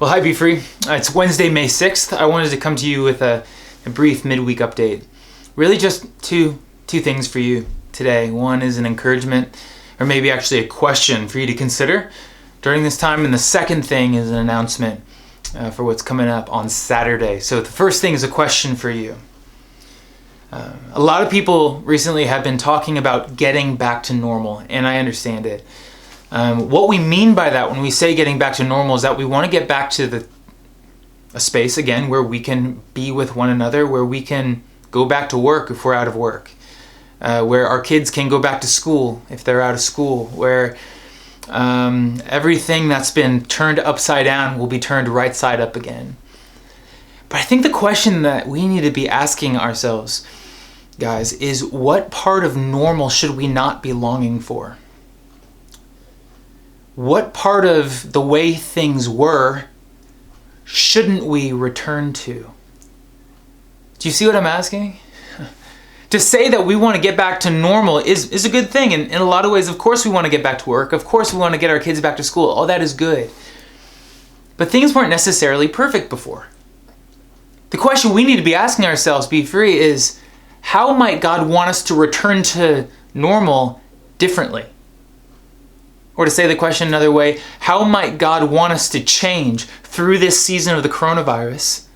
Well, hi, Be Free. It's Wednesday, May 6th. I wanted to come to you with a brief midweek update. Really just two things for you today. One is an encouragement, or maybe actually a question for you to consider during this time. And the second thing is an announcement for what's coming up on Saturday. So the first thing is a question for you. A lot of people recently have been talking about getting back to normal, and I understand it. What we mean by that when we say getting back to normal is that we want to get back to a space again where we can be with one another, where we can go back to work if we're out of work, where our kids can go back to school if they're out of school, where everything that's been turned upside down will be turned right side up again. But I think the question that we need to be asking ourselves, guys, is what part of normal should we not be longing for? What part of the way things were shouldn't we return to? Do you see what I'm asking? To say that we want to get back to normal is a good thing. And in a lot of ways, of course we want to get back to work. Of course we want to get our kids back to school. All that is good. But things weren't necessarily perfect before. The question we need to be asking ourselves, Be Free, is how might God want us to return to normal differently? Or to say the question another way, how might God want us to change through this season of the coronavirus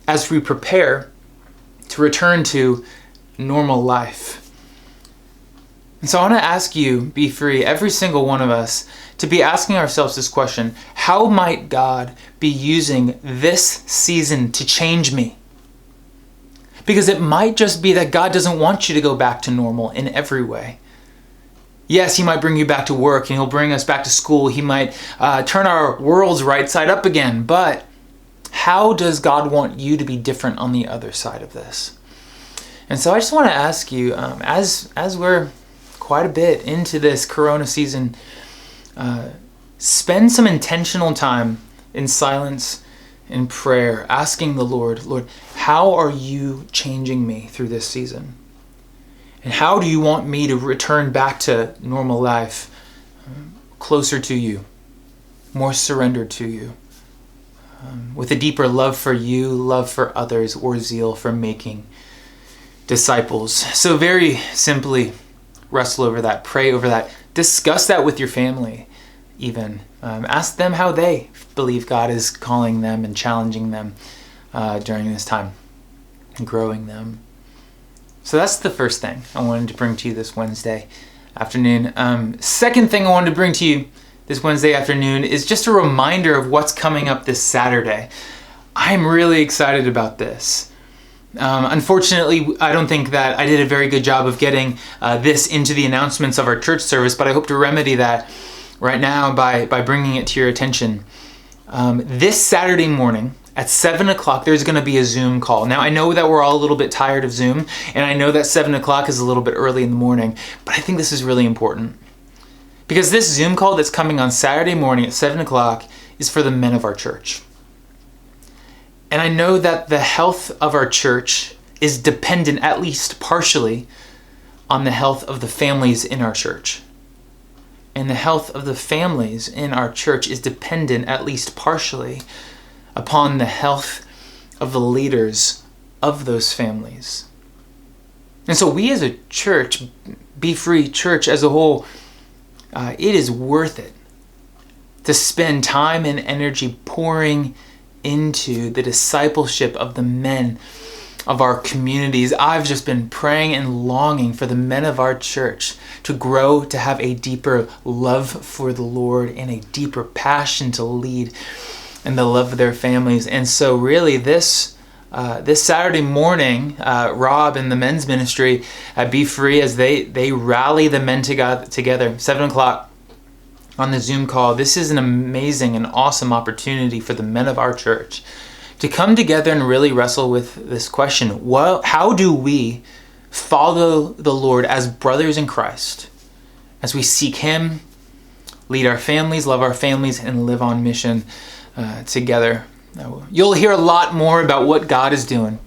as we prepare to return to normal life? And so I want to ask you, Be Free, every single one of us, to be asking ourselves this question: how might God be using this season to change me? Because it might just be that God doesn't want you to go back to normal in every way. Yes, He might bring you back to work, and He'll bring us back to school. He might turn our worlds right side up again. But how does God want you to be different on the other side of this? And so I just want to ask you, as we're quite a bit into this Corona season, spend some intentional time in silence, in prayer, asking the Lord, how are you changing me through this season? And how do you want me to return back to normal life, closer to you, more surrendered to you, with a deeper love for you, love for others, or zeal for making disciples? So very simply, wrestle over that, pray over that, discuss that with your family even. Ask them how they believe God is calling them and challenging them during this time and growing them. So that's the first thing I wanted to bring to you this Wednesday afternoon. Second thing I wanted to bring to you this Wednesday afternoon is just a reminder of what's coming up this Saturday. I'm really excited about this. Unfortunately, I don't think that I did a very good job of getting this into the announcements of our church service, but I hope to remedy that right now by bringing it to your attention. This Saturday morning, at 7 o'clock, there's going to be a Zoom call. Now, I know that we're all a little bit tired of Zoom, and I know that 7 o'clock is a little bit early in the morning, but I think this is really important. Because this Zoom call that's coming on Saturday morning at 7 o'clock is for the men of our church. And I know that the health of our church is dependent, at least partially, on the health of the families in our church. And the health of the families in our church is dependent, at least partially, upon the health of the leaders of those families. And so we as a church, Be Free Church as a whole, it is worth it to spend time and energy pouring into the discipleship of the men of our communities. I've just been praying and longing for the men of our church to grow, to have a deeper love for the Lord and a deeper passion to lead and the love of their families. And so really this Saturday morning, Rob and the men's ministry at Be Free, as they rally the men together, 7 o'clock on the Zoom call, this is an amazing and awesome opportunity for the men of our church to come together and really wrestle with this question. How do we follow the Lord as brothers in Christ, as we seek Him, lead our families, love our families, and live on mission together? You'll hear a lot more about what God is doing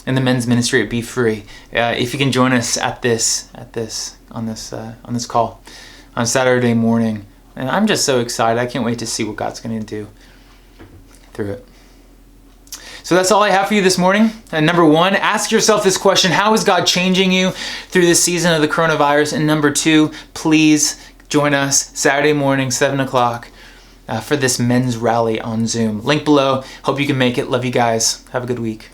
in the men's ministry at Be Free if you can join us on this call on Saturday morning. And I'm just so excited. I can't wait to see what God's going to do. through it. So that's all I have for you this morning. And number one, ask yourself this question: how is God changing you through this season of the coronavirus? And number two, please join us Saturday morning, 7 o'clock, for this men's rally on Zoom. Link below. Hope you can make it. Love you guys. Have a good week.